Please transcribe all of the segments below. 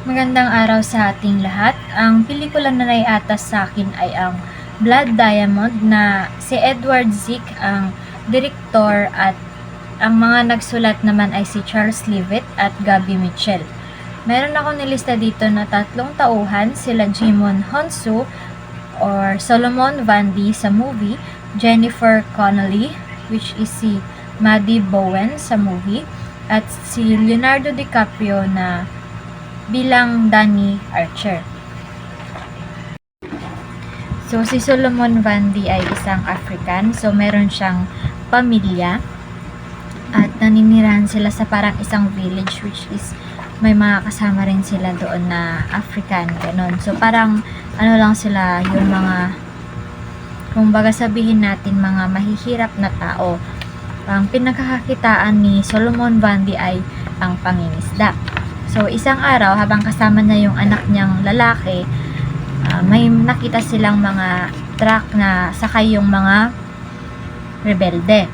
Magandang araw sa ating lahat. Ang pelikula na naiatas sa akin ay ang Blood Diamond na si Edward Zick ang direktor at ang mga nagsulat naman ay si Charles Leavitt at Gabby Mitchell. Meron ako nilista dito na 3 tauhan, sila Jimon Honsu or Solomon Vandi sa movie, Jennifer Connelly which is si Maddie Bowen sa movie, at si Leonardo DiCaprio na bilang Danny Archer. So, si Solomon Vandi ay isang African. So, meron siyang pamilya at naninirahan sila sa parang isang village which is may mga kasama rin sila doon na African, ganon. So, parang ano lang sila, yung mga kumbaga sabihin natin mga mahihirap na tao. Ang pinagkakakitaan ni Solomon Vandi ay ang pangingisda. So, isang araw, habang kasama niya yung anak niyang lalaki, may nakita silang mga truck na sakay yung mga rebelde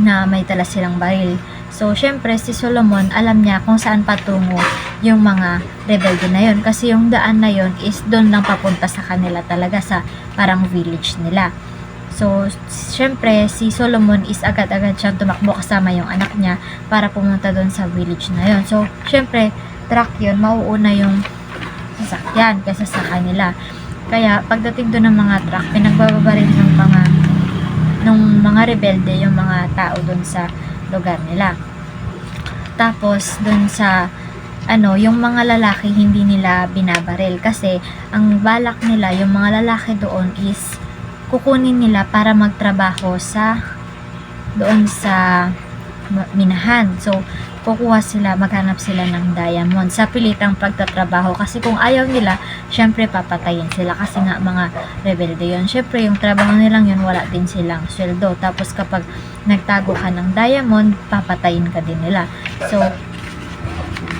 na may tala silang baril. So, syempre, si Solomon, alam niya kung saan patungo yung mga rebelde na yun. Kasi yung daan na yun is doon lang papunta sa kanila talaga sa parang village nila. So, syempre, si Solomon is agad-agad siyang tumakbo kasama yung anak niya para pumunta doon sa village na yon. So, syempre, truck yun, mauuna yung sasakyan kaysa sa kanila. Kaya, pagdating doon ng mga truck, pinagbababa rin ng mga rebelde yung mga tao doon sa lugar nila. Tapos, doon sa yung mga lalaki hindi nila binabaril kasi ang balak nila, yung mga lalaki doon is kukunin nila para magtrabaho doon sa minahan. So, kukuha sila, maghanap sila ng diamond sa pilitang pagtatrabaho kasi kung ayaw nila, syempre papatayin sila kasi nga mga rebelde yun. Syempre, yung trabaho nilang yun, wala din silang sweldo. Tapos kapag nagtago ka ng diamond, papatayin ka din nila. So,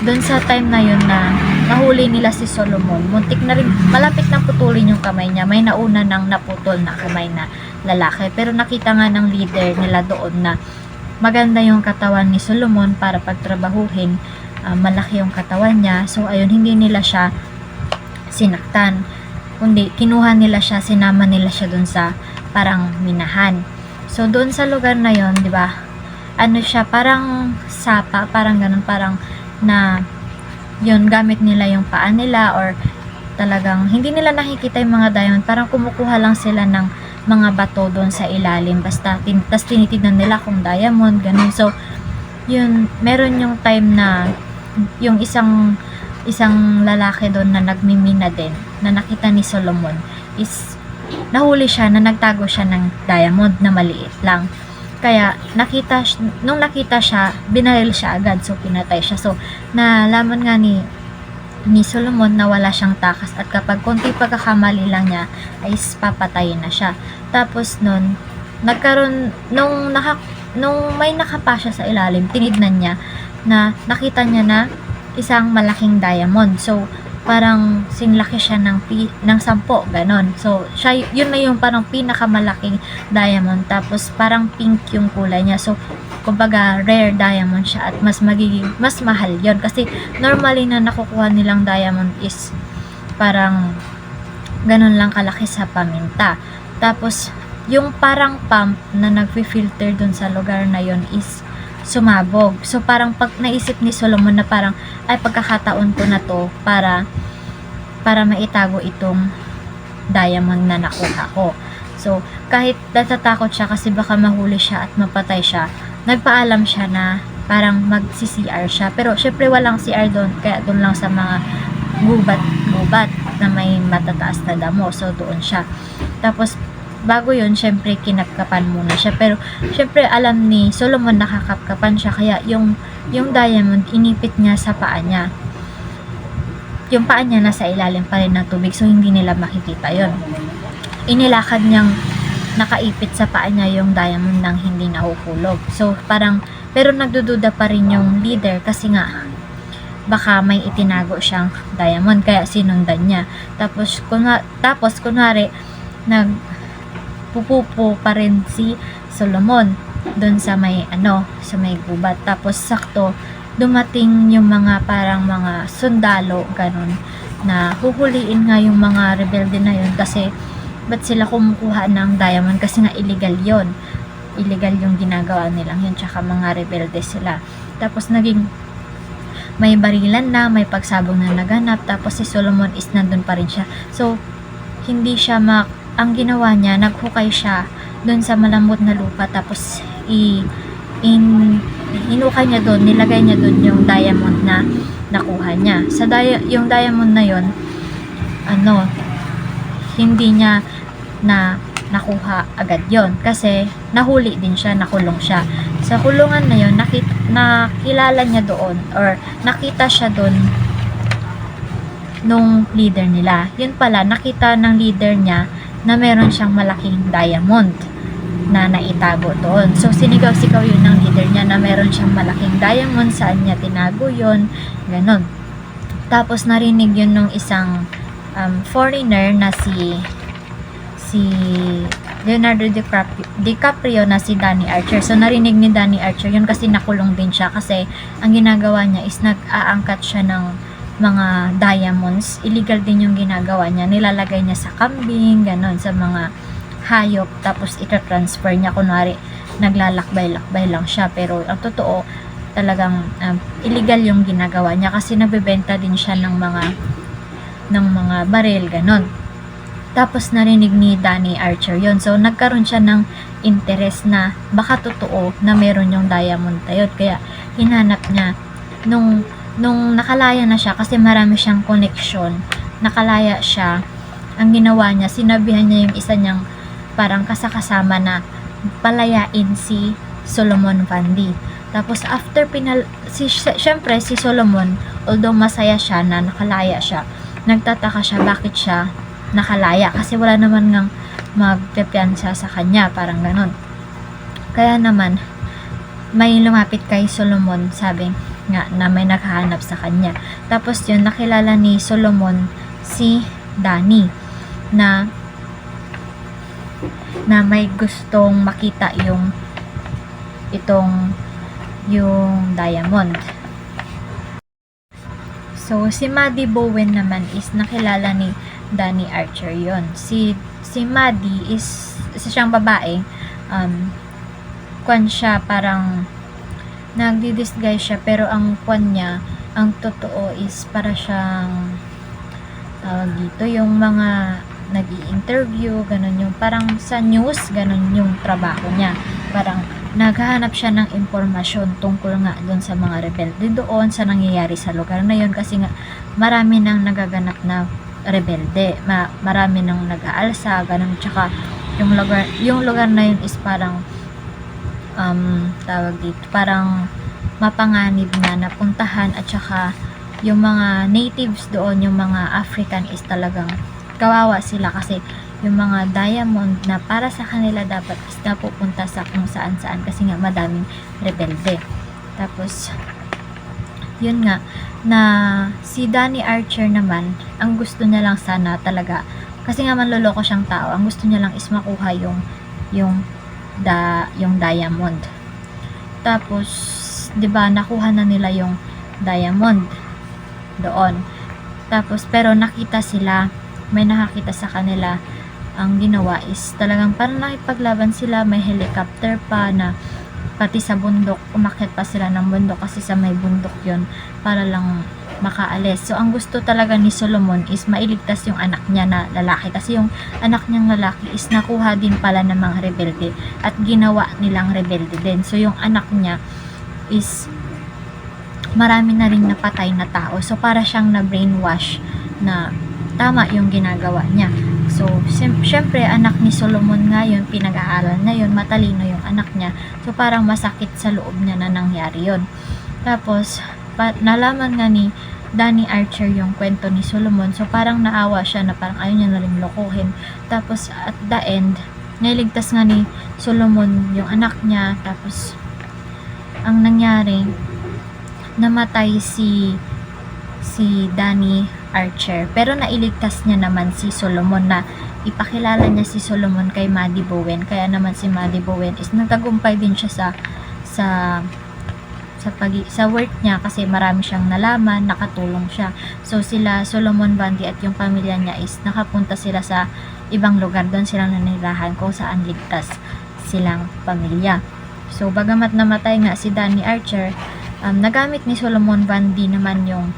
doon sa time na yun na nahuli nila si Solomon, muntik na rin, malapit na putulin yung kamay niya. May nauna nang naputol na kamay na lalaki. Pero nakita nga ng leader nila doon na maganda yung katawan ni Solomon para pagtrabahuhin. Malaki yung katawan niya. So, ayun, hindi nila siya sinaktan. Kundi, kinuha nila siya, sinama nila siya doon sa parang minahan. So, doon sa lugar na yon, di ba? Ano siya, parang sapa, parang ganun, parang na yun, gamit nila yung paa nila or talagang hindi nila nakikita yung mga diamond, parang kumukuha lang sila ng mga bato doon sa ilalim basta tas tinitignan nila kung diamond, ganun. So, yun, meron yung time na yung isang lalaki doon na nagmimina din na nakita ni Solomon is nahuli siya na nagtago siya ng diamond na maliit lang. Kaya nung nakita siya, binaril siya agad, so pinatay siya. So, nalaman nga ni Solomon na wala siyang takas at kapag konti pagkakamali lang niya ay papatayin na siya. Tapos nung may nakapa siya sa ilalim, tinignan niya na nakita niya na isang malaking diamond. So, parang sinlaki siya ng 10, ganon. So, yun na yung parang pinakamalaking diamond. Tapos, parang pink yung kulay niya. So, kumbaga, rare diamond siya at mas mahal yon. Kasi, normally na nakukuha nilang diamond is parang ganon lang kalaki sa paminta. Tapos, yung parang pump na nagfi-filter dun sa lugar na yon is sumabog. So, parang pag naisip ni Solomon na parang, ay, pagkakataon ko na to para maitago itong diamond na nakuha ko. So, kahit natatakot siya kasi baka mahuli siya at mapatay siya, nagpaalam siya na parang magsi-CR siya. Pero, syempre walang CR doon, kaya doon lang sa mga gubat na may matataas na damo. So, doon siya. Tapos, bago yun, syempre kinapkapan muna siya. Pero, syempre alam ni Solomon nakakapkapan siya. Kaya yung diamond, inipit niya sa paa niya. Yung paa niya nasa ilalim pa rin ng tubig. So, hindi nila makikita yon. Inilakad niyang nakaipit sa paa niya yung diamond nang hindi nahuhulog. So, parang, pero nagdududa pa rin yung leader kasi nga, baka may itinago siyang diamond. Kaya sinundan niya. Tapos kunwari, pupupo pa rin si Solomon doon sa may gubat. Tapos sakto dumating yung mga parang mga sundalo, ganun, na huhuliin nga yung mga rebelde na yun kasi ba't sila kumukuha ng diamond, kasi nga illegal yon, illegal yung ginagawa nilang yun, tsaka mga rebelde sila. Tapos naging may barilan na, may pagsabong na naganap, tapos si Solomon is nandun pa rin siya. So hindi siya ang ginawa niya, naghukay siya doon sa malambot na lupa, tapos hinukay niya doon, nilagay niya doon yung diamond na nakuha niya. Yung diamond na yon, hindi niya na nakuha agad yon kasi nahuli din siya, nakulong siya. Sa kulungan na yon, nakilala niya doon, or nakita siya doon nung leader nila. Yun pala, nakita ng leader niya na meron siyang malaking diamond na naitago doon. So sinigaw-sigaw yun ng leader niya na meron siyang malaking diamond, saan niya tinago yun, ganon. Tapos narinig yun nung isang foreigner na si Leonardo DiCaprio na si Danny Archer. So narinig ni Danny Archer yun kasi nakulong din siya, kasi ang ginagawa niya is nag-aangkat siya ng mga diamonds. Illegal din yung ginagawa niya, nilalagay niya sa kambing, ganon, sa mga hayop, tapos ita-transfer niya, kunwari naglalakbay-lakbay lang siya, pero ang totoo talagang illegal yung ginagawa niya, kasi nagbebenta din siya ng mga baril, ganon. Tapos narinig ni Danny Archer yon, so nagkaroon siya ng interest na baka totoo na meron yung diamond na yun, kaya hinanap niya. Nung nakalaya na siya, kasi marami siyang connection, nakalaya siya, ang ginawa niya, sinabihan niya yung isa niyang parang kasakasama na palayain si Solomon Vandy. Tapos after syempre si Solomon, although masaya siya na nakalaya siya, nagtataka siya bakit siya nakalaya, kasi wala naman ngang magpepiansa sa kanya, parang ganon. Kaya naman may lumapit kay Solomon, sabi nga na may naghahanap sa kanya. Tapos yun, nakilala ni Solomon si Danny na may gustong makita yung diamond. So si Maddie Bowen naman is nakilala ni Danny Archer yon. Si Maddie is isa siyang babae, kwan siya, parang nagdi-disguise siya, pero ang kwan niya, ang totoo is para siyang dito yung mga nag-i-interview, ganun, yung parang sa news, ganun yung trabaho niya. Parang naghahanap siya ng impormasyon tungkol nga doon sa mga rebelde doon, sa nangyayari sa lugar na yun, kasi nga marami nang nagaganap na rebelde, marami nang nag-aalsa, ganun. Tsaka yung lugar na yun is parang tawag dito, parang mapanganib na napuntahan, at saka yung mga natives doon, yung mga African, is talagang kawawa sila, kasi yung mga diamond na para sa kanila dapat is napupunta sa kung saan-saan, kasi nga madaming rebelde. Tapos yun nga, na si Danny Archer naman, ang gusto niya lang sana talaga, kasi nga manloloko siyang tao, ang gusto niya lang is makuha yung diamond. Tapos 'di ba, nakuha na nila yung diamond doon. Tapos pero nakita sila, may nakakita sa kanila, ang ginawa is talagang parang nakipaglaban sila, may helicopter pa na pati sa bundok, umakyat pa sila ng bundok, kasi sa may bundok yon, para lang makaalis. So ang gusto talaga ni Solomon is mailigtas yung anak niya na lalaki, kasi yung anak niyang lalaki is nakuha din pala ng mga rebelde at ginawa nilang rebelde din. So yung anak niya is marami na rin napatay na tao, so para siyang na brainwash na tama yung ginagawa niya. So syempre anak ni Solomon nga yun, pinag-aaral na yun, matalino yung anak niya, so parang masakit sa loob niya na nangyari yun. Tapos nalaman nga ni Danny Archer yung kwento ni Solomon, so parang naawa siya, na parang ayaw niya na rin lokohin. Tapos at the end, nailigtas nga ni Solomon yung anak niya. Tapos ang nangyari, namatay si Danny Archer, pero nailigtas niya naman si Solomon, na ipakilala niya si Solomon kay Maddie Bowen. Kaya naman si Maddie Bowen is nagtagumpay din siya sa sa work niya kasi marami siyang nalaman, nakatulong siya. So sila Solomon Bundy at yung pamilya niya is nakapunta sila sa ibang lugar, doon silang nanirahan kung saan ligtas silang pamilya. So bagamat namatay nga si Danny Archer, nagamit ni Solomon Bundy naman yung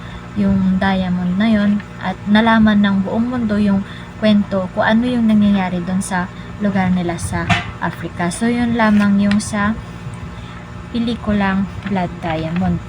diamond na yon at nalaman ng buong mundo yung kwento kung ano yung nangyayari doon sa lugar nila sa Africa. So yun lamang yung sa pelikulang Blood Diamond.